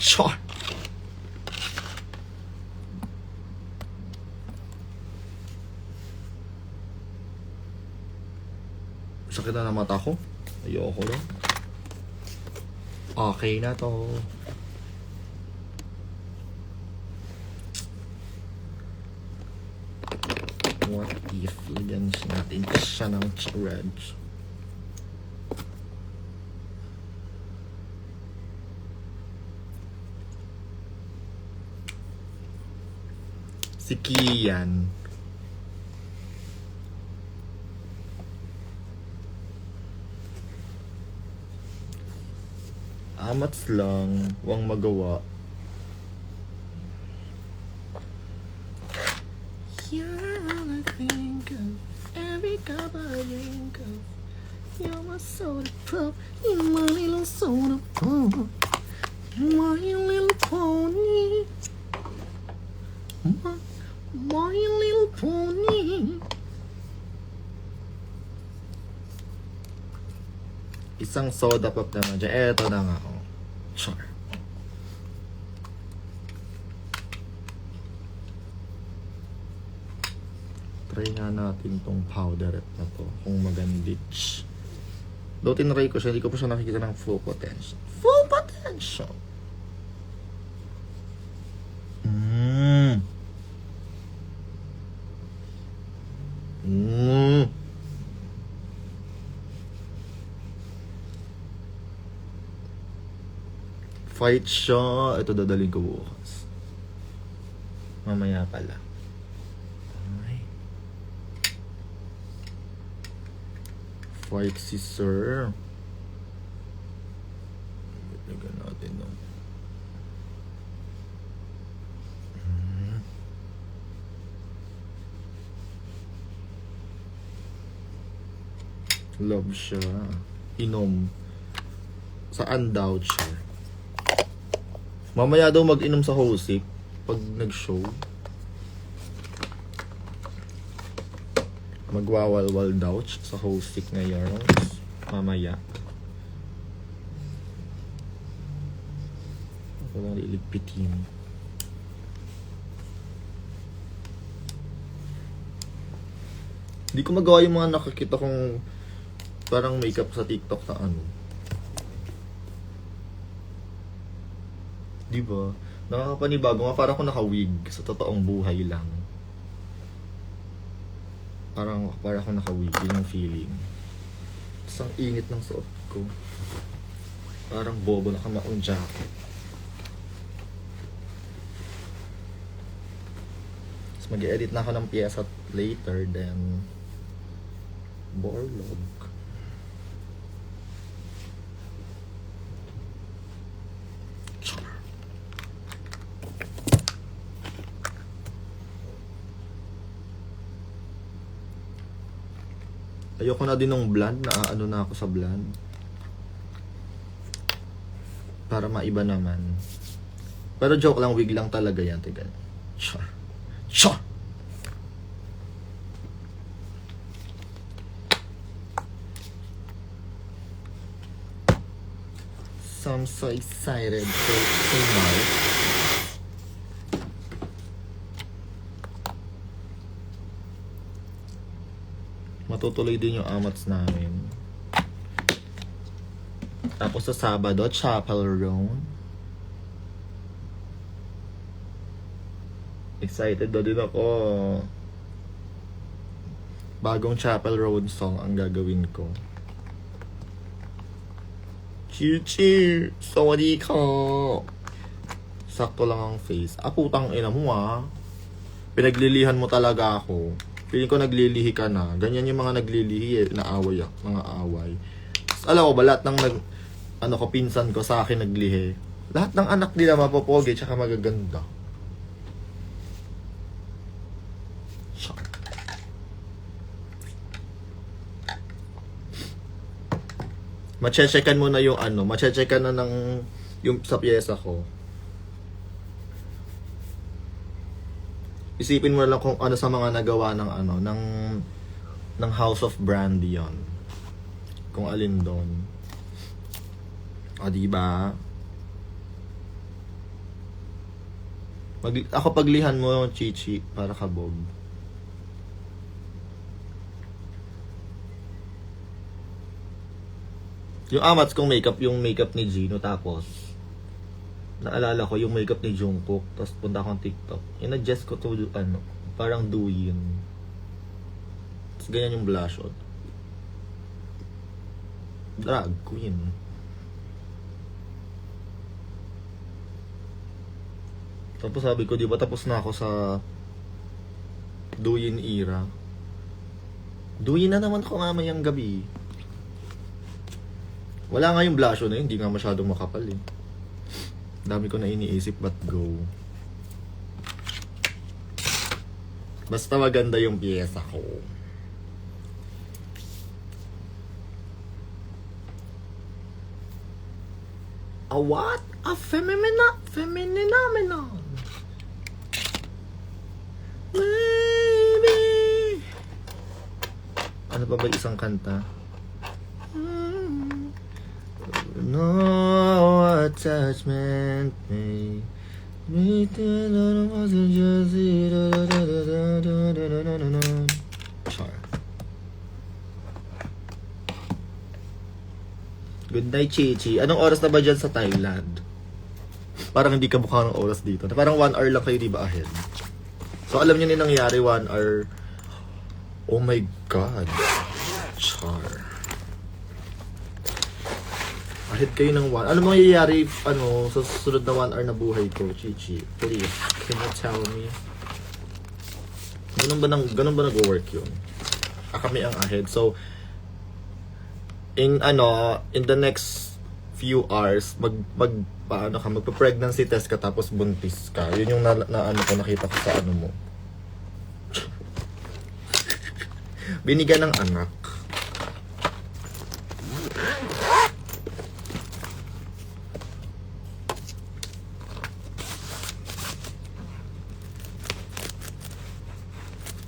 Char! Sakit na ng mata ko. Ayoko lang. Okay na to. What if lagyan natin siya ng charge? Si Kian. Amats lang, wang magawa. You're all I think of, every cup I drink of. You're my soda pop, you're my little soda pop. You're my little pony. My little pony. Isang soda pop naman dyan. Eto na nga. Oh. Char. Try nga natin tong powder na to. Kung magandich. Though tinry ko siya, hindi ko pa siya nakikita ng full potential. Full potential! Fight siya. Ito dadaling ko bukas. Mamaya pala. Ay. Fight si Sir. Lagyan natin no. Love siya. Inom. Saan daw siya? Mamaya daw mag-inom sa Hosik pag nag-show. Magwawalwal daw sa Hosik ngayon. Mamaya. Ako lang liligpitin. Hindi ko magawa yung mga nakakita kong parang makeup sa TikTok na ano. Diba? Nakakapanibago nga, parang ako naka-wig sa totoong buhay lang. Parang ako naka-wig, yun ang feeling. Tapos ang init ng suot ko. Parang bobo na kamaong jacket. Tapos mag-edit na ako ng piyesa later, then Borlog. Ayoko na din ng blonde, ano na ako sa blonde. Para maiba naman. Pero joke lang, wig lang talaga yan. Tigan. Char. Char! So I'm so excited to tonight. Matutuloy din yung amats namin. Tapos sa Sabado, Chapel Road. Excited na din ako. Bagong Chapel Road song ang gagawin ko. Cheer! Sawadee ka! Sakto lang ang face. Putang ina mo Pinaglilihan mo talaga ako. Feeling ko naglilihi ka na. Ganyan yung mga naglilihi naaway mga away. Alam ko ba, lahat ng pinsan ko sa akin naglihi. Lahat ng anak nila mapopogi tsaka magaganda. Mache-checkan mo na yung mache-checkan na ng yung sa piyesa ko. Isipin mo lang kung ano sa mga nagawa ng ng House of Brandy yon. Kung alin doon. O diba? Ako paglihan mo, Chichi, para kabog. Yung amats kong makeup, yung makeup ni Gino, tapos naalala ko yung makeup ni Jungkook, tapos punta akong TikTok. In-adjust ko to, parang Douyin. Tapos ganyan yung blush on. Drag queen. Tapos sabi ko, di ba tapos na ako sa Douyin era? Douyin na naman ako mamayang gabi. Wala nga yung blush on na yun, hindi nga masyadong makapal eh. Dami ko na iniisip, but go. Basta maganda yung piyesa ko. A what? A phenomenon. Baby. Ano pa ba isang kanta? No attachment may Sure. Good night, Chichi. Anong oras na ba dyan sa Thailand? Parang hindi ka mukha ng oras dito. Parang 1 hour lang kayo, di ba, ahead? So, alam niyo na nangyari 1 hour. Oh my God. Char. Ahead kayo ng 1. Ano mangyayari, sa susunod na 1 hour na buhay ko, Chichi? Please, can you tell me? Ganun ba nag-work yun? Kami ang ahead. So, in the next few hours, magpa-pregnancy test ka tapos buntis ka. Yun yung nakita ko sa mo. Binigyan ng anak.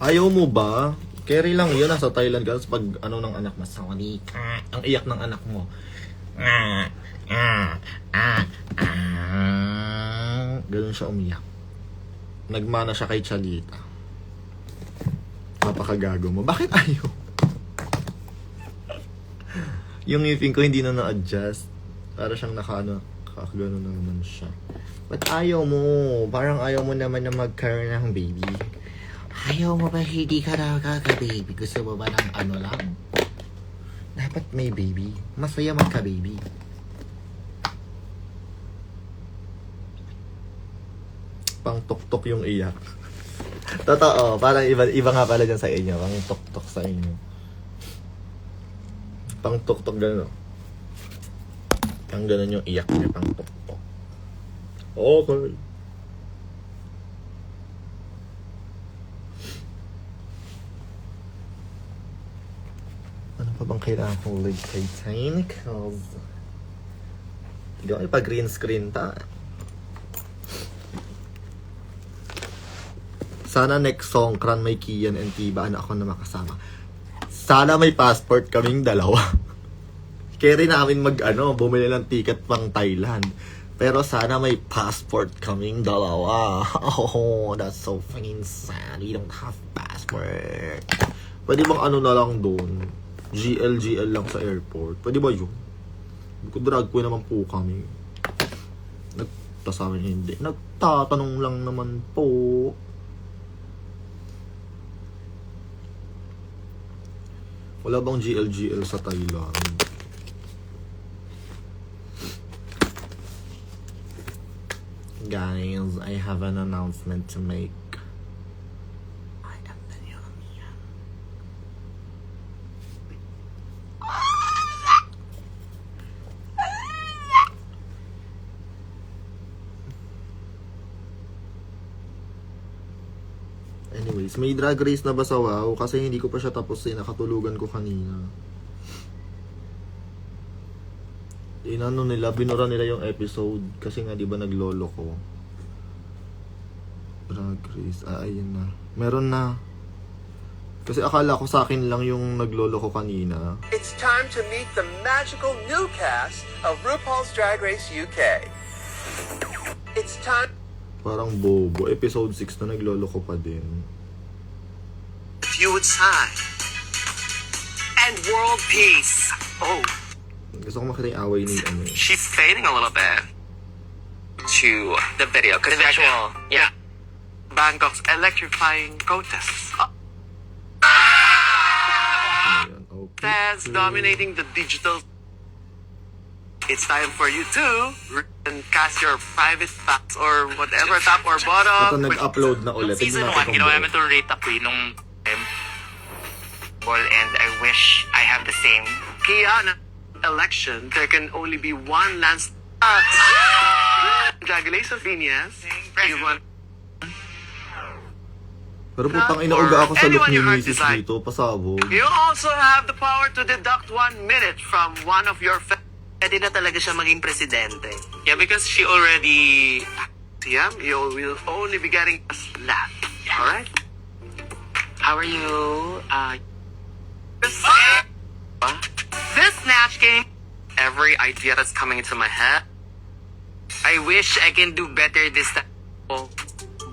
Ayaw mo ba? Carry lang yun, nasa Thailand ka. Pag ng anak mo, sorry ka. Ang iyak ng anak mo. Ganun siya umiyak. Nagmana siya kay Chalita. Napakagago mo. Bakit ayaw? Yung ngipin ko hindi na na-adjust. Para siyang gano'n na naman siya. Ba't ayaw mo? Parang ayaw mo naman na magkaroon ng baby. Ayaw mo ba hindi ka na kaka-baby? Gusto mo ba ng lang? Dapat may baby. Masaya magka-baby. Pang tok-tok yung iyak. Totoo, parang iba nga pala dyan sa inyo. Pang tok-tok sa inyo. Pang tok-tok gano'n. Pang gano'n yung iyak niya, pang tok-tok. Okay. Ano pa bang kailangan kong ulit kay Titanic? Hindi ako ipa-green screen ta. Sana next song, Kran may Kian and Tiba, ako na makasama. Sana may passport kaming dalawa. Kaya namin bumili ng ticket pang Thailand. Pero sana may passport kaming dalawa. Oh, that's so fucking sad. We don't have passport. Pwede bang na lang doon? GL lang sa airport. Pwede ba yun? Drag queen naman po kami. Nagtasabi hindi. Nagtatanong lang naman po. Wala bang GL sa Thailand? Guys, I have an announcement to make. I am the new Mia. Anyways, may drag race na ba sa WoW? Kasi hindi ko pa siya tapos nakatulugan ko kanina. Binura nila yung episode kasi nga di ba naglolo ko. Drag race, ayun na. Meron na. Kasi akala ko sa akin lang yung naglolo ko kanina. It's time to meet the magical new cast of RuPaul's Drag Race UK. It's time. Parang bobo. Episode 6 na nagloloko pa din. If you would sigh. And world peace. Oh, Gusto ko makita yung away ni ano. she's fading a little bit. To the video, because the actual, yeah. Bangkok's electrifying protests. Ayan, okay. That's dominating the digital. It's time for you to cast your private facts or whatever, top or Ito bottom. nag-upload na ulit. Season Tignan 1, natin ginawa kung namin itong rate ako nung time. And I wish I have the same. Kiana election, there can only be one lance. Congratulations, Phineas. You won. Pero putang inauga ako sa look Anyone ni you heard Mrs. decide. dito. Pasabog. You also have the power to deduct 1 minute from one of your Pwede na talaga siya maging presidente. Yeah, because she already... Yeah, you will only be getting a slap. Alright? How are you? This Snatch Game, every idea that's coming into my head, I wish I can do better this time. Oh,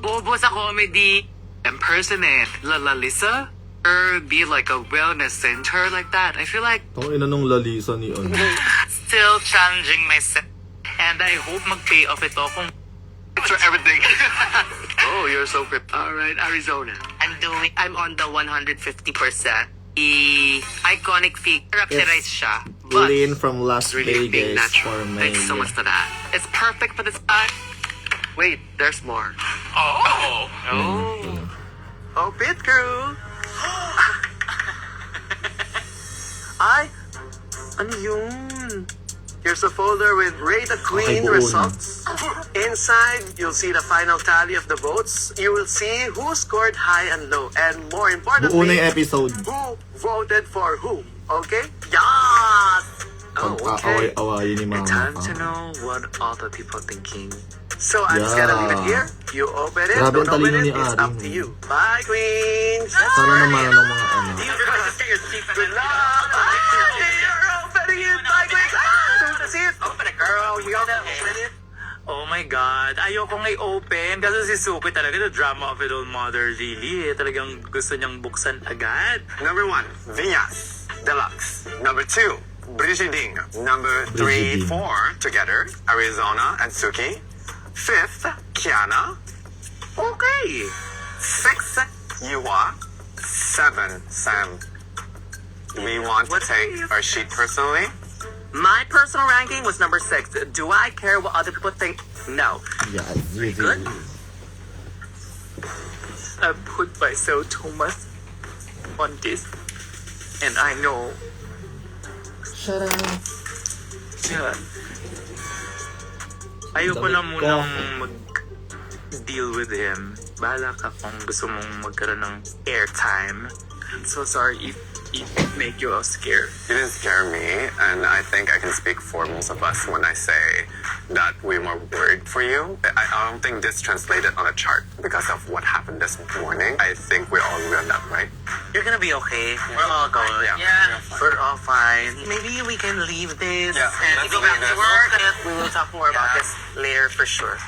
bobo sa comedy, impersonate Lala Lisa, or be like a wellness center like that. I feel like Ang ina nung lalisa ni ano. still challenging myself. And I hope mag-pay off ito kung For everything. Oh, you're so prepared. Alright, Arizona. I'm on the 150%. the iconic figure characterize siya. But Lynn from Las Really being Vegas natural. for May. thanks so much for that. It's perfect for this time. Wait, there's more. Oh. Oh, Pit Crew! Ano yun? Here's a folder with Rate the Queen buo na. results. Inside, you'll see the final tally of the votes. You will see who scored high and low. And more Buo na yung importantly, episode. who voted for whom. Okay? Yes! Oh, okay. Pag-away-awayin ni Mama. Time ka. to know what other people thinking. So I'm just gonna leave it Yeah. here. You open it, Grabe don't ang open talino it, ni it's Ari. up to you. Bye, Queens! Sana naman ng mga ano. Good luck! You're opening it, Bye, Queens! Don't see it! Open it, girl! You gotta open it. Oh my God, ayokong i-open kasi si Suki talaga the drama of it all mother Lily. Talagang gusto niyang buksan agad. Number 1, Vinyas Deluxe. Number 2, Brigiding. Number 3, Brigiding. 4, together, Arizona and Suki. 5th, Kiana. Okay. 6th, Yuwa. 7, Sam. Do we want to take our sheet personally? My personal ranking was number 6. Do I care what other people think? No. Yeah, Good. I put myself too much on this. And I know. Shut up. Yeah. Ayoko na munang mag-deal with him. Bahala ka kung gusto mong magkaroon ng airtime. I'm so sorry if it make you all scared. You didn't scare me, and I think I can speak for most of us when I say that we were worried for you. I don't think this translated on a chart because of what happened this morning. I think we all agree on that, right? You're gonna be okay. We're all going. Yeah. We're all fine. Maybe we can leave this Yeah, and let's go leave back to this. work. And we will talk more about Yeah. this later for sure.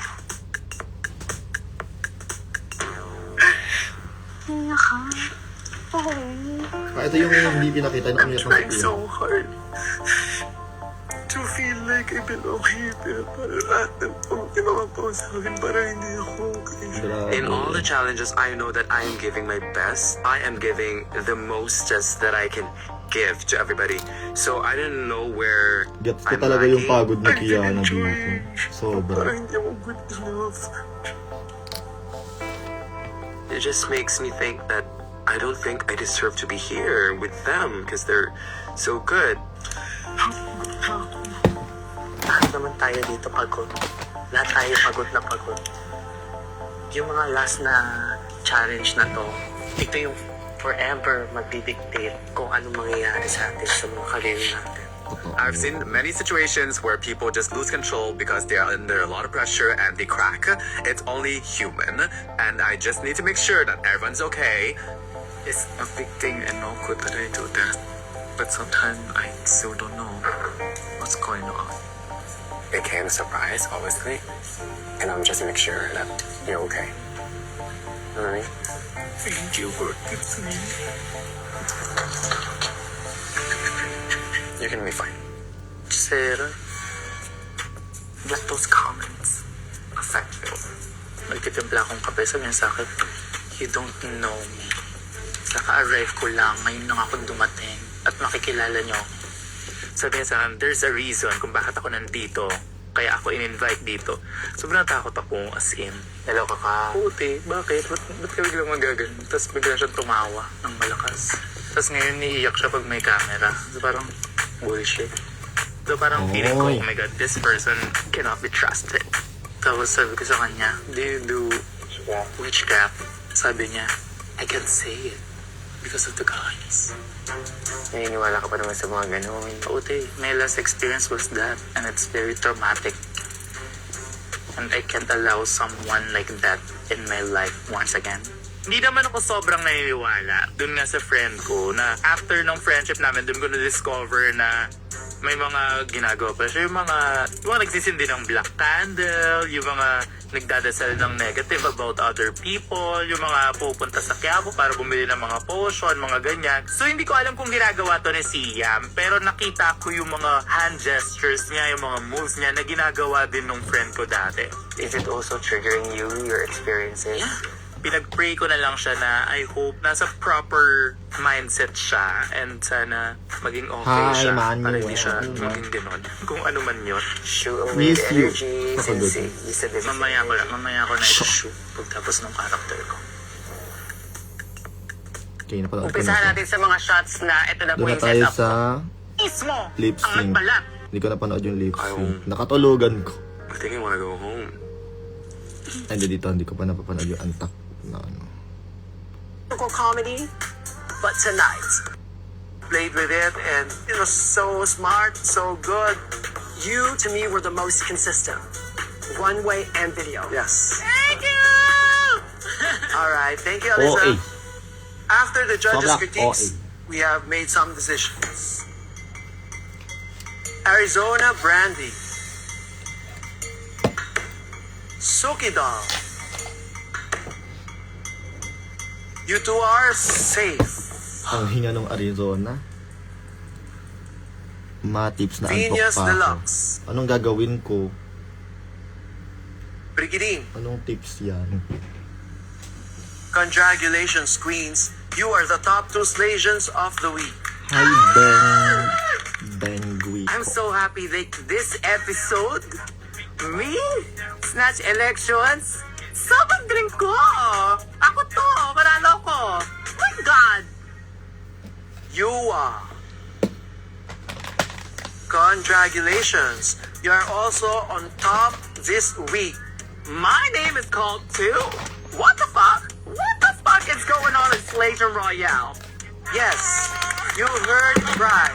Ito yung hindi pinakita na umiyak ng Trying iyak. so hard to feel like I belong here, pero parang lahat ng pinamakaw sa akin, parang hindi ako okay. Grabe. In all the challenges, I know that I am giving my best. I am giving the most just that I can give to everybody. So I didn't know where Gets ko I'm talaga yung lacking. pagod ni Kiana dito. Sobra. Parang hindi ako good enough. It just makes me think that I don't think I deserve to be here with them because they're so good. Lahat naman tayo dito pagod. Lahat tayo pagod na pagod. Yung mga last na challenge na to, ito yung forever magdidictate kung ano mangyayari sa atin sa mga career natin. I've seen many situations where people just lose control because they are under a lot of pressure and they crack. It's only human, and I just need to make sure that everyone's okay. It's a big thing and awkward that I do that. But sometimes I still don't know what's going on. it came as a surprise, obviously. And I'm just make sure that you're okay. You know what I mean? Thank you for me. You're gonna be fine. Sarah, let those comments affect you. Nagtitimpla akong kape, sabi niya sa akin, you don't know me. Naka-arrive ko lang, ngayon lang ako dumating at makikilala niyo ako. Sabi niya sa akin, there's a reason kung bakit ako nandito. Kaya ako in-invite dito. Sobrang takot ako, as in. Hello, Kaka. Puti, bakit? Ba't ka biglang magaganon? Tapos bigla siya tumawa ng malakas. Tapos ngayon niiyak siya pag may camera. So parang bullshit. So parang feeling ko, Oy. oh my God, this person cannot be trusted. Tapos sabi ko sa kanya, do you do witchcraft? Sabi niya, I can't say it because of the gods. Naniniwala ka pa naman sa mga ganun. Puti, my last experience was that and it's very traumatic. And I can't allow someone like that in my life once again. Hindi naman ako sobrang naniniwala. Doon nga sa friend ko na after ng friendship namin, doon ko na-discover na may mga ginagawa pa siya. Yung mga nagsisindi ng black candle, yung mga nagdadasal ng negative about other people, yung mga pupunta sa Quiapo para bumili ng mga potion, mga ganyan. So hindi ko alam kung ginagawa to ni Siam, pero nakita ko yung mga hand gestures niya, yung mga moves niya na ginagawa din ng friend ko dati. Is it also triggering you, your experiences? Yeah. Pinag-pray ko na lang siya na I hope nasa proper mindset siya and sana maging okay Hi, siya Manuel. para hindi siya maging ganon. Kung ano man yun. Shoot away Miss the you. energy. Ako Since good. you said this. Mamaya ko na i-shoot pagtapos ng character ko. Okay, napanood ko Umpisahan na. natin sa mga shots na ito na po Doon na yung tayo setup sa mismo lip ang sync. nagbalat. Hindi ko napanood yung lip sync. Ayaw. Nakatulugan ko. I think I wanna go home. Hindi dito, hindi ko pa napapanood yung antak na ano. Comedy, but tonight Played with it and it was so smart, so good. You, to me, were the most consistent. Runway and video. Yes. Thank you! Alright, thank you, OA. Alyssa. After the judges' Sobrang critiques, we have made some decisions. Arizona Brandy. Suki Doll. You two are safe. Ang hinga ng Arizona. Tips na antok Venus pa ako. Deluxe. Anong gagawin ko? Brigidine. Anong tips yan? Congratulations, queens. You are the top 2 Slaysians of the week. Hi, Bengui. I'm so happy that this episode, me, Snatch Elections, sobrang drink ko. Ako to, manalo ko. Oh my God. You are. Congratulations. You are also on top this week. My name is called too. What the fuck? What the fuck is going on in Slater Royale? Yes, you heard right.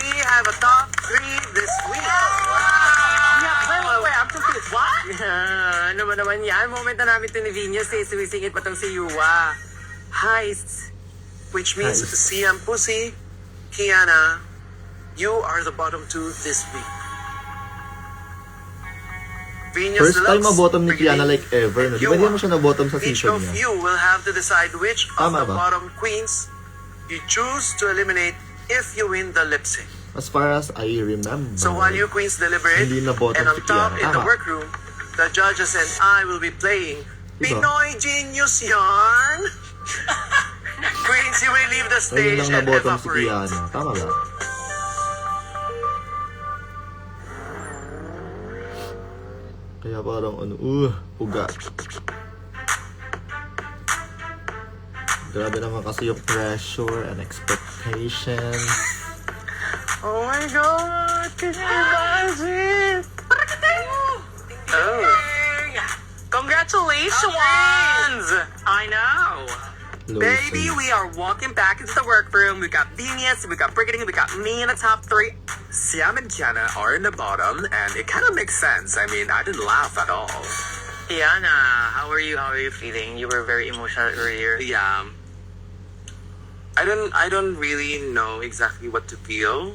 We have a top 3 this week. Yeah, wait, I'm confused. What? Ano ba naman yan? Moment na namin ito ni Venus eh. Sumisingit pa tong si Yuwa. Heist. Which means Nice. CM Pussy, Kiana, you are the bottom 2 this week. Venus First time Deluxe, ma-bottom ni Brigidine, Kiana like ever. No? and Di ba you di mo are. siya na-bottom sa Each season of niya? you will have to decide which of Tama the ba? bottom queens you choose to eliminate if you win the lip sync. As far as I remember. So while you queens deliberate, Hindi na bottom and on si top Kiana. in the Tama. workroom, the judges and I will be playing Diba? Pinoy Genius Yarn. Queens, you may leave the Ayun stage lang and na-bottom si evaporate. Kiana. Tama ba? Kaya parang ano, puga. Grabe naman kasi yung pressure and expectations. Oh my God! Can you imagine? Oh. Congratulations! I know. Low Baby, sales. we are walking back into the workroom. We got Venus, we got Brigidine, we got me in the top 3. Siam and Kiana are in the bottom, and it kind of makes sense. I mean, I didn't laugh at all. Diana, how are you? How are you feeling? You were very emotional earlier. Yeah. I don't really know exactly what to feel.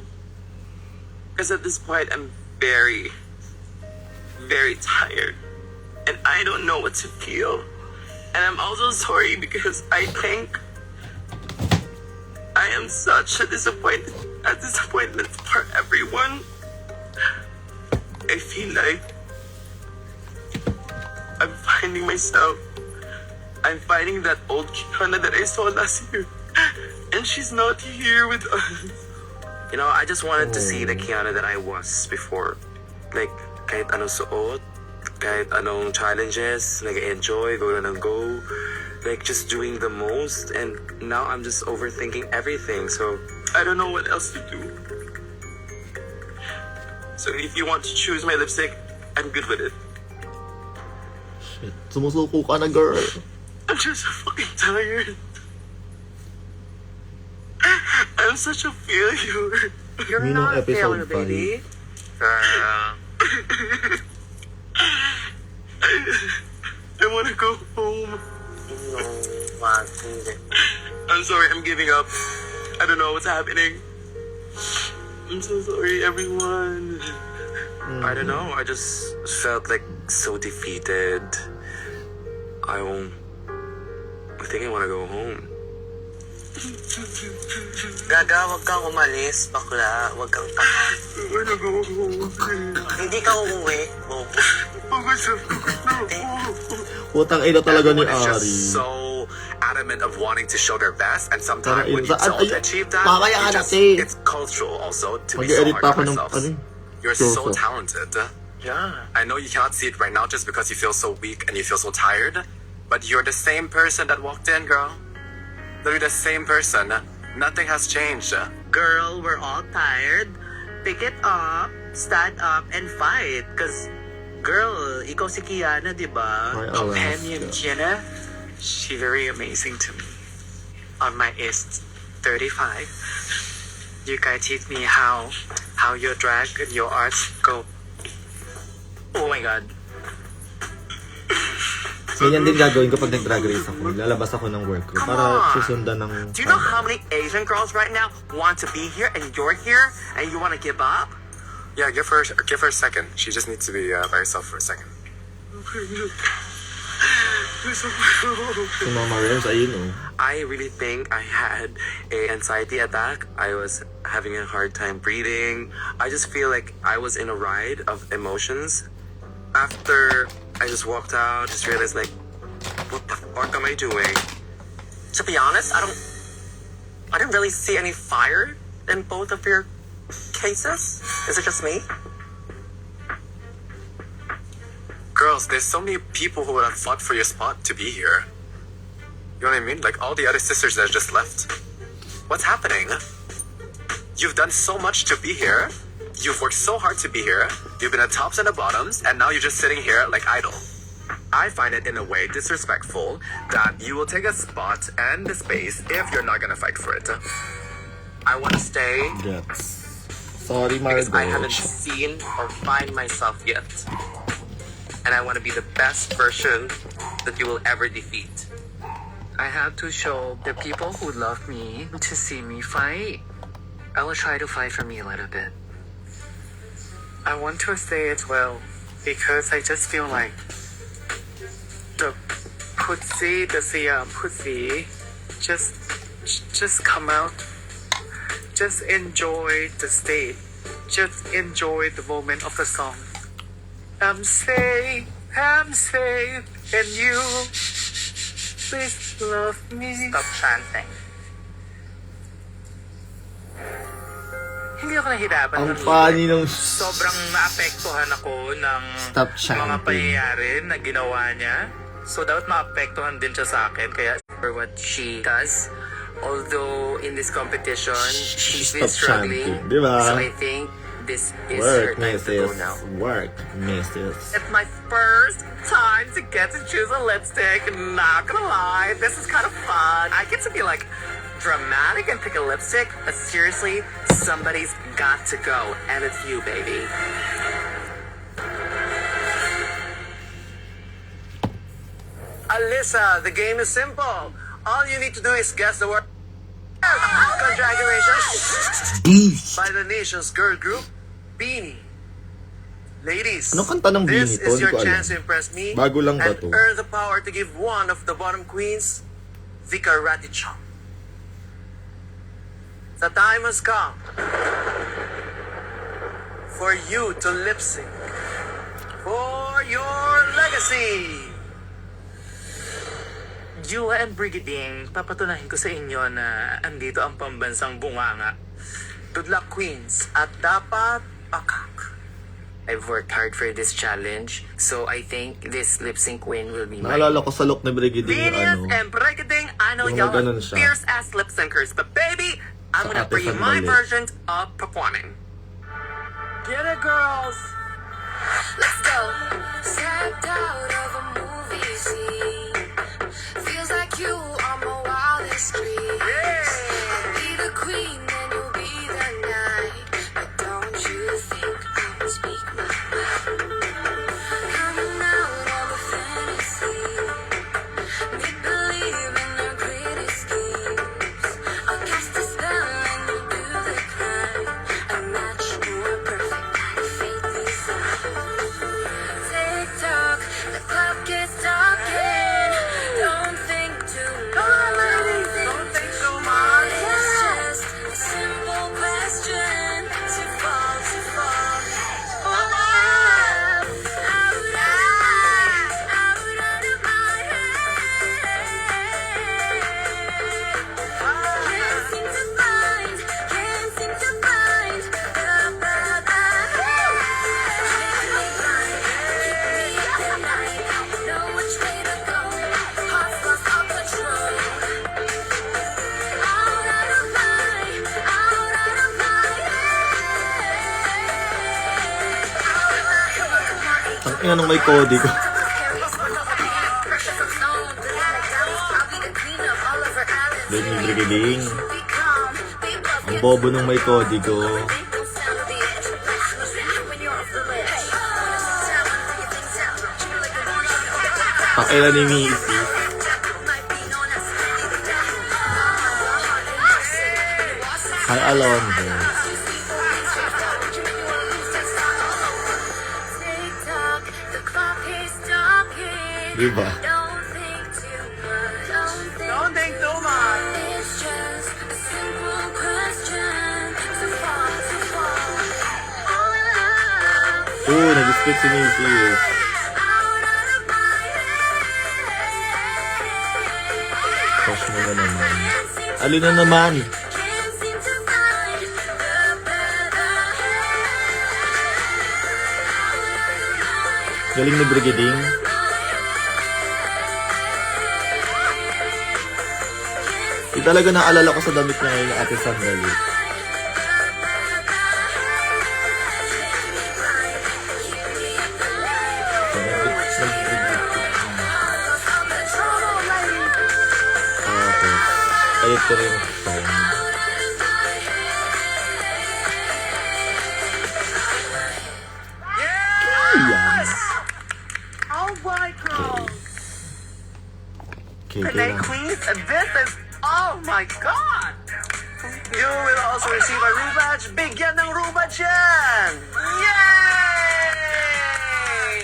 Because at this point, I'm very, very tired, and I don't know what to feel. And I'm also sorry because I think I am such a disappointment for everyone. I feel like I'm finding myself. I'm finding that old Kiana that I saw last year. And she's not here with us. You know, I just wanted to see the Kiana that I was before. Like, kahit anong suot, kahit anong challenges, nag-enjoy, go na ng go. Like, just doing the most. And now I'm just overthinking everything. So, I don't know what else to do. So, if you want to choose my lipstick, I'm good with it. Shit. Sumusuko ka na, girl. I'm just so fucking tired. I'm such a failure. You're Yun ang not a episode failure, baby. I want to go home. No, wag, hindi. I'm sorry, I'm giving up. I don't know what's happening. I'm so sorry, everyone. I don't know. I just felt like so defeated. I think I want to go home. Gaga, wag kang umalis, bakla. Wag kang tanga. I want to go home. Hindi ka uuwi. Putang ina talaga ni Everyone is Ari. just so adamant of wanting to show their best, and sometimes Parang when you saan- don't ay, achieve that, mamaya you ka just, natin. it's cultural also to be so Mag-edit hard pa on ako ng ourselves. ano. You're so Joseph. talented. Yeah. I know you cannot see it right now just because you feel so weak and you feel so tired, but you're the same person that walked in, girl. You're the same person. Nothing has changed. Girl, we're all tired. Pick it up, stand up, and fight. Cause, girl, ikaw si Kiana, di ba? Ay, Companion Alaska. Kiana, she very amazing to me. On my age 35, you guys teach me how your drag and your arts go. Oh my God. Ganyan din gagawin ko pag nag-drag race ako. Lalabas ako ng work ko para on. susundan ng... Do you know how many Asian girls right now want to be here and you're here and you want to give up? Yeah, give her a second. She just needs to be by herself for a second. Si Mama Rose, ayun oh. I really think I had a anxiety attack. I was having a hard time breathing. I just feel like I was in a ride of emotions. After I just walked out, just realized like, what the fuck am I doing? To be honest, I didn't really see any fire in both of your cases. Is it just me? Girls, there's so many people who would have fought for your spot to be here. You know what I mean? Like all the other sisters that just left. What's happening? You've done so much to be here. You've worked so hard to be here. You've been at tops and the bottoms, and now you're just sitting here like idle. I find it in a way disrespectful that you will take a spot and the space if you're not gonna fight for it. I want to stay Gets. Sorry, because I haven't Margot. seen or find myself yet. And I want to be the best version that you will ever defeat. I have to show the people who love me to see me fight. I will try to fight for me a little bit. I want to stay as well because I just feel like the pussy just come out. Just enjoy the state. Just enjoy the moment of the song. I'm safe, and you please love me. Stop chanting. Hindi ako nahirapan. Ang funny nung... Sobrang naapektuhan ako ng Stop mga chanting. pangyayari na ginawa niya. So, dapat maapektuhan din siya sa akin. Kaya, for what she does, although in this competition, she's been Stop struggling. chanting, di ba? So, I think this is her Work, time to go missus. now. Work, missus. It's my first time to get to choose a lipstick. Not gonna lie, this is kind of fun. I get to be like dramatic and pick a lipstick, but seriously, somebody's got to go, and it's you, baby. Alyssa, the game is simple. All you need to do is guess the word. Congratulations by the nation's girl group, Beanie. Ladies, Anong kanta ng this Bini to? is Hindi your ko alam. chance to impress me Bago lang ba and to? earn the power to give one of the bottom queens the karate chop. The time has come for you to lip sync for your legacy. Jua and Brigading, papatunahin ko sa inyo na andito ang pambansang bunganga. Good luck, queens, at dapat pakak. I've worked hard for this challenge, so I think this lip sync win will be mine. Naalala ko sa look ni Brigading yung Venus ano. and Brigading, I know Yung y'all ganun are siya. fierce-ass lip syncers, but baby, I'm Sa gonna Ate bring you my Sandali. version of performing. Get it, girls! Let's go. Stepped out of a movie scene. Feels like you on my wildest dreams. I'll be the queen and you'll be the knight. But don't you think I will speak my mind? Coming out of a fantasy. Make believe in our greatest schemes. I'll cast a spell and you'll do the crime. A match more perfect than fate designed. TikTok, the clock is talking. Don't think too much. Don't think too much. It's just a simple question. To fall, to fall. Oh, out of my head. Can't seem to find know which way to go. Heart's lost all control. Out of my head. Ang ina nung may kodi ko. Dahil ni Brigading. Ang bobo nung may kodi ko. Pakila ni Missy. Hi, Alonzo. TikTok, the clock is talking. Diba? Don't think too much. Don't think too much. It's just a simple question. To fall, to fall. Nag-split si Missy. Out of my Crush mo na naman. head. Alin na naman? Can't seem to find the better. Galing ni Brigading. Di talaga naalala ko sa damit niya ngayon, Ate Sandali. Tapos, ito rin yung song. Yan. All right, girls. Okay, Today, kailangan. queens, this is, oh my God! You will also receive a rematch. Bigyan ng rematch yan! Yay!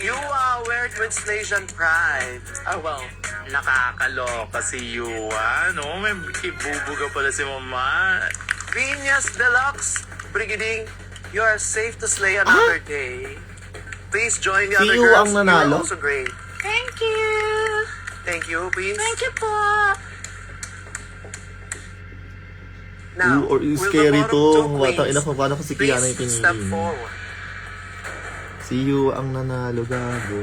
You are wear Translation Pride. Ah, well, nakakaloka si Yua, no? May ibubuga pala si Mama. Venus Deluxe, Brigading, you are safe to slay another day. Please join the Si other Yu girls. ang nanalo? You're also great. Thank you. Thank you, Queens. Thank you po. Now, Or will the scary bottom to. two Wata, queens ina ko, paano ko si Kiana yung please step pinili? forward? Si Yu ang nanalo, gago.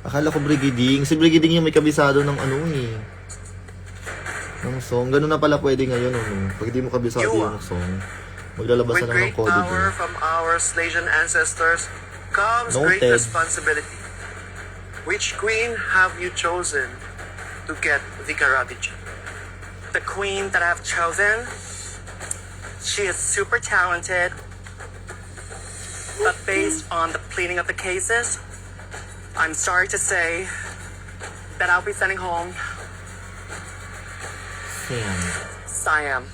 Akala ko Brigading. Si Brigading yung may kabisado ng ano eh. Ng song. Ganun na pala pwede ngayon, ano. Pag di mo kabisado Yu, yung song, maglalabas With na ng great code power ko. from our Slasian ancestors comes great Noted. responsibility. Which queen have you chosen to get the karate chop? The queen that I've chosen, she is super talented, but based on the pleading of the cases, I'm sorry to say that I'll be sending home Yan. Siam.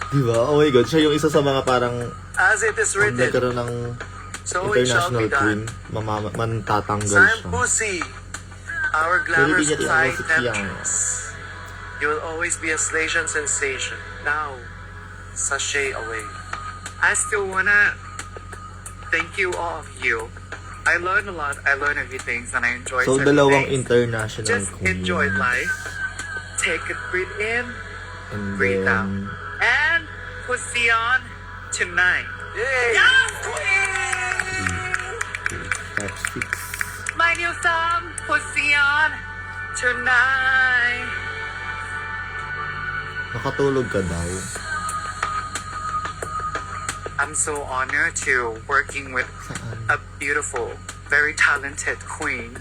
Diba? Oh my God, siya yung isa sa mga parang As it is written, nagkaroon ng So it shall international be queen, done. mantatanggal Sam siya. Pussy, our Pero glamour hindi niya society tinanong si Kiang. Netflix. You'll always be a Slasian sensation. Now, sashay away. I still wanna thank you all of you. I learned a lot. I learned everything, and I enjoyed So, certain dalawang things. international Just queen. enjoy life. Take a breathe in And breathe out. then, and pussy on tonight. Yay! top 6. My new song, pussy on tonight. Nakatulog ka daw. I'm so honored to working with a beautiful, very talented queen,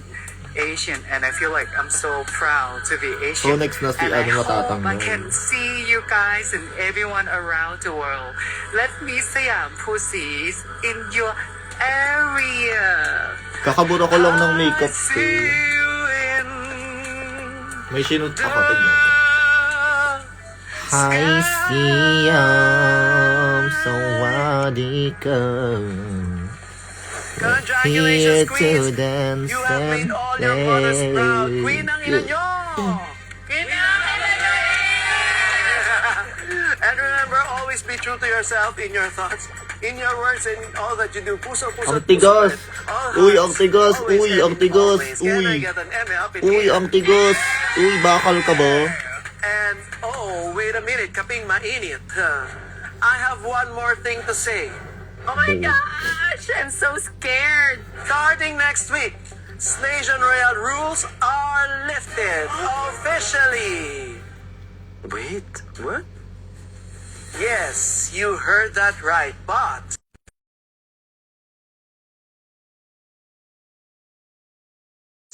Asian, and I feel like I'm so proud to be So, Asian. next na si and I ano hope I matatanggal. can see you guys and everyone around the world. Let me say pussies in your area. Kakabura ko lang ng makeup I see ko. you in May sinunod ako. the Tignan. Hi, Siam. Sawadika. Here Congratulations, to queens! dance You have made and all your mothers proud. play. Queen ang ina nyo! Queen ang ina nyo! And remember, always be true to yourself in your thoughts, in your words, and all that you do. Puso, puso, Ang tigas. puso. All Uy, hearts. ang tigas. Always Uy, heavy, ang tigas. always. Can I Uy. get an M up in Uy, here? ang tigas. Uy, bakal ka ba? And, oh, wait a minute, kaping mainit. I have one more thing to say. Oh my gosh, I'm so scared. Starting next week, Slasian Royal rules are lifted officially. Wait, what? Yes, you heard that right, but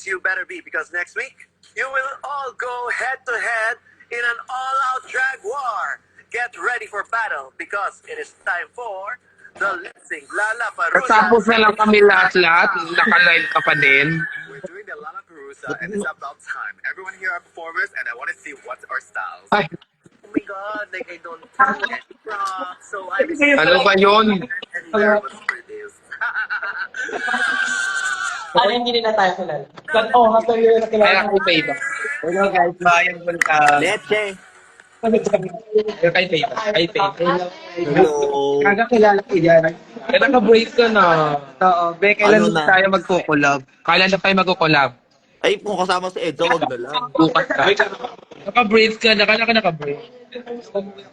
you better be, because next week you will all go head to head in an all-out drag war. Get ready for battle because it is time for the lip-sync Lalaparusa. Tapos na lang kami lahat-lahat. Naka-live ka pa din. We're doing the Lollapalooza, and it's about time. Everyone here are performers, and I want to see what's our styles. Ay, Oh my god, like I don't have any props, so I'm ano ba yun? nervous for this. Ano hindi na tayo kilala? Oh, hafter year na Kaya ako pay ba? Hello guys, bayan mo ka. Leche. Kay pay ba? Kay pay. Hello. Kagakilala ko yan. Kaya naka-break ka na. Oo, be, kailan Ano na? tayo magkukulab? Kailan na tayo magkukulab? Ay, kung kasama si Edsa, wag na lang. Bukas ka. Naka-break ka na. Kailan ka naka-break?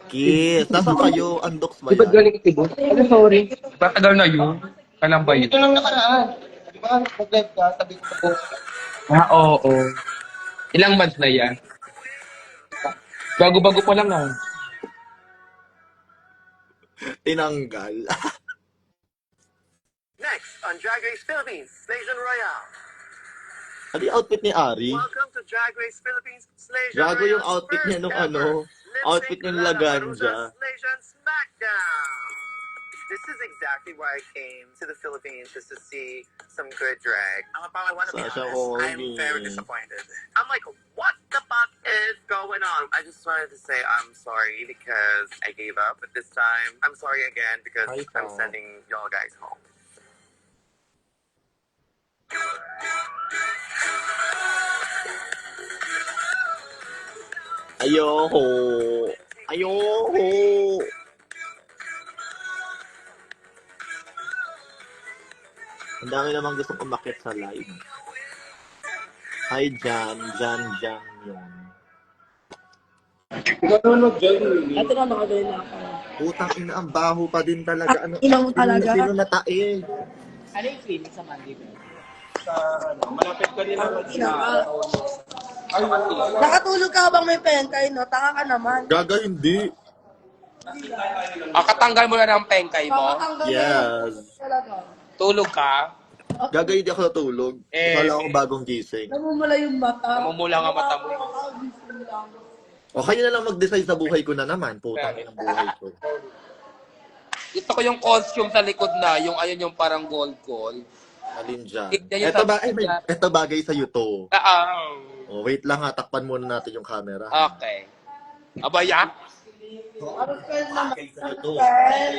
Kiss, nasa kayo? Undox ba Di ba yan? galing ito? Ano, sorry. Batagal na yun. Kailan ba yun? Ito lang nakaraan. Di ba? Mag-live ka, sabi ko po. Oo. Ilang months na yan? Bago-bago pa lang na. Tinanggal. Next on Drag Race Philippines, Slasian Royale. Ano yung outfit ni Ari? Welcome to Drag Race Philippines, Slasian Gago yung Royale's outfit niya nung first ano, ever outfit lip-sync niya Laganja. Lollapalooza Slasian Smackdown. This is exactly why I came to the Philippines, just to see some good drag. I want to be Sasha honest, I'm Colby. very disappointed. I'm like, what the fuck is going on? I just wanted to say I'm sorry because I gave up, but this time I'm sorry again because Ay, I'm po. sending y'all guys home. Ayoko. Ayoko. Ang dami namang gustong umakyat sa live. Hi, Jan. Jan yun. Ito na nakagay na ako. Putang ina, ang baho pa din talaga. Ano, Inang talaga. Sino natae? Ano yung feeling sa Mandy? Nakatulog ka bang may penkay, no? Tanga ka naman. Gaga, hindi. Katanggal mo na ng pengkay mo. Kakatanggal Yes. talaga. Tulog ka. Gaga, hindi ako natulog. Eh. Akala ko bagong gising. Namumula yung mata. Namumula nga mata mo. Nakakagising lang. O, kayo na lang mag-decide sa buhay ko na naman. Putang ina ng buhay ko. Gusto ko yung costume sa likod na, yung ayun yung parang gold. Alin dyan? Tignan yung Ito, sa- ito bagay sa'yo to. Ah, O, wait lang ha. Takpan muna natin yung camera. okay. Abaya? Ano spell naman? Sa'yo to. Spell?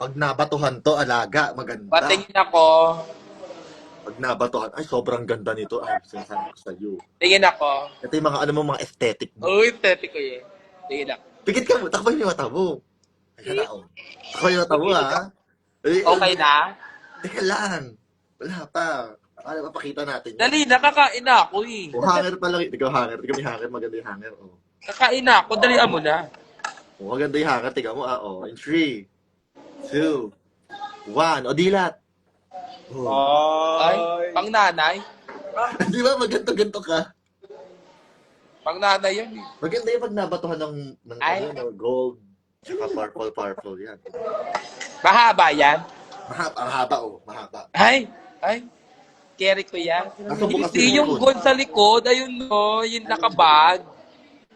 Pag nabatuhan to, alaga, maganda. Patingin ako. Pag nabatuhan, ay, sobrang ganda nito. Ay, sinasabi ko sa'yo. Tingin ako. Ito yung mga, ano mo, mga aesthetic mo. Uy, tete ko yun. Tingin ako. Pikit ka mo, takpan yung mata mo. Ayan na, oh. Takpan yung mata mo, ha? Ay, Okay na? Teka lang. Wala pa. Ano, papakita natin. Yan. Dali, nakakain na ako eh. Oh, hanger pa lang. Ikaw hanger. Ikaw may hanger. Maganda yung hanger, oh. Kakain na ako. Dalian mo na. Oh, maganda yung hanger. Tingnan mo, oh. In 3, 2, 1. O, dilat. Oh. Ay, pang nanay. Di ba, maganda-ganto ka? Pang nanay yan eh. Maganda yung pag nabatuhan ng Ay. ano, gold. Tsaka purple yan. Mahaba yan. Mahaba, ang haba, oh. Mahaba. Ay, carry ko yan. Kaso bukas Hindi yung gold sa likod. Ayun no, yung nakabag.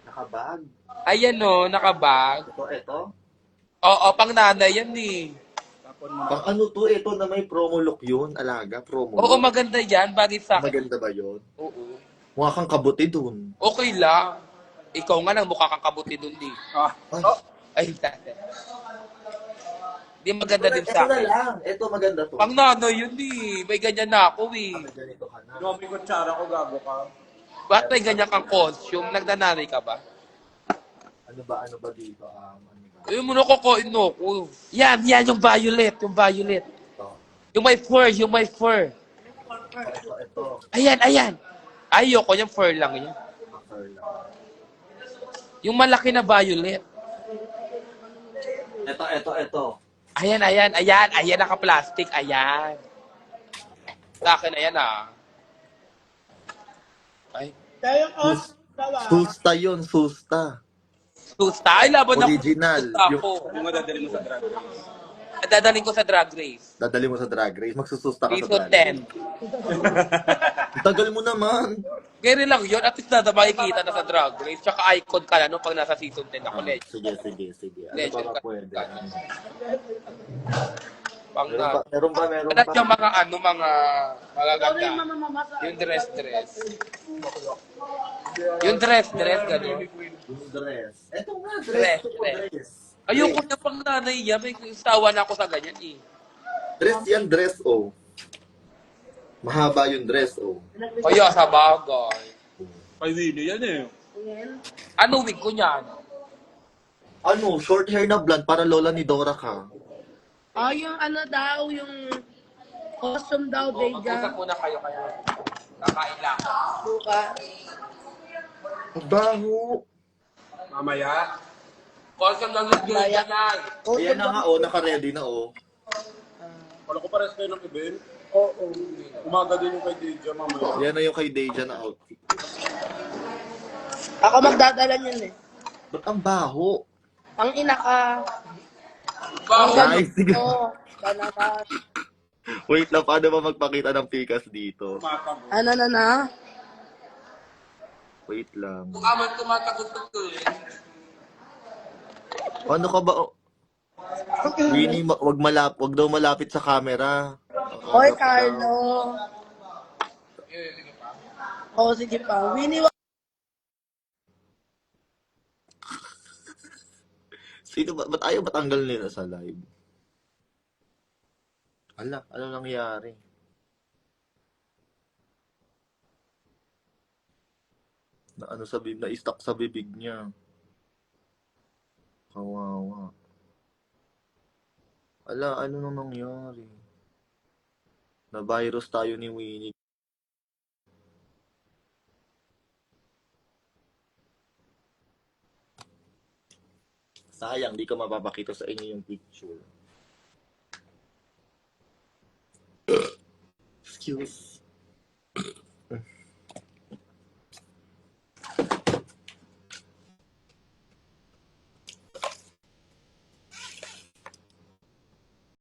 Nakabag. Ayan no, nakabag. Ito. Oo, pang nanay yan eh. Pang ano to, ito na may promo look yun, alaga, promo Oo, look. maganda yan. Bagay sa akin. Maganda ba yun? Oo. Mukha kang kabuti dun. Okay lang. Ikaw nga lang mukha kang kabuti dun di. Ay, Ay, tate. Di maganda din ito sa na akin. lang. Ito maganda to. Pang nanay yun eh. May ganyan na ako eh. Ganito ka na. May kutsara ko, gago ka. Ba't may ganyan kang costume? Nagdananay ka ba? Ano ba dito? Ano ba? Ayun mo na kukuin no ko. Yan, yung violet. Yung violet. Ito. Yung may fur. Ito. Ayan. Ayoko, yung fur lang yan. Yung malaki na violet. Ito. Ayan, naka-plastic, ayan. Sa akin, ayan ah. Ay, Tayo ko, dawa. Susta yun, susta. susta. Ay, laban ako. Original. Susta ako. Yung madadali mo sa drag race. Dadaling ko sa drag race. Dadali mo sa drag race, magsususta ka sa Season drag race. 10. Ang tagal mo naman. Ganyan lang yun. At least makikita na sa drag race. Tsaka icon ka na nung pag nasa season 10 ako. Sige. Ano Legend ba ka. pwede? Pang Meron ba? Alat yung mga mga magaganda. Yung dress. Yung dress, gano'n. Yung dress. Ito nga, Dress. dress. Ayoko na pang nanay yan. May sawa na ako sa ganyan eh. Dress, oh. Mahaba yung dress, oh. Kaya sa bagay. Kay Winnie yan eh. Ano wig ko niyan? Ano, short hair na blonde para lola ni Dora ka. Yung ano daw, yung costume daw, Mag-usap Beja. muna kayo kaya. Kakain lang. Buka. Ang baho. Mamaya. Konsum lang yung ganyan yan. Ayan na nga, oh. Naka-ready na, oh. Wala ko pares kayo ng event. Oo. Umaga din yung kay Deja mamaya. Yan na yung kay Deja na outfit. Ako magdadala niyan eh. Ba't ang baho? Ang ina ka. Guys, sige. Oo. Sana ka. Wait lang, paano ba magpakita ng pikas dito? Ano na? Wait lang. Kung aman tumatagot ko eh. Ano ka ba? Oh? Winnie, wag daw malapit sa camera. Hoy, Carlo. Oo, sige pa. Winnie, Sino ba? Ba't ayaw matanggal nila sa live? Ala, ano nangyari? Na-stuck sa bibig niya. Kawawa. Ala, ano nang nangyari? Na-virus tayo ni Winnie. Sayang, di ko mapapakita sa inyo yung picture. Excuse.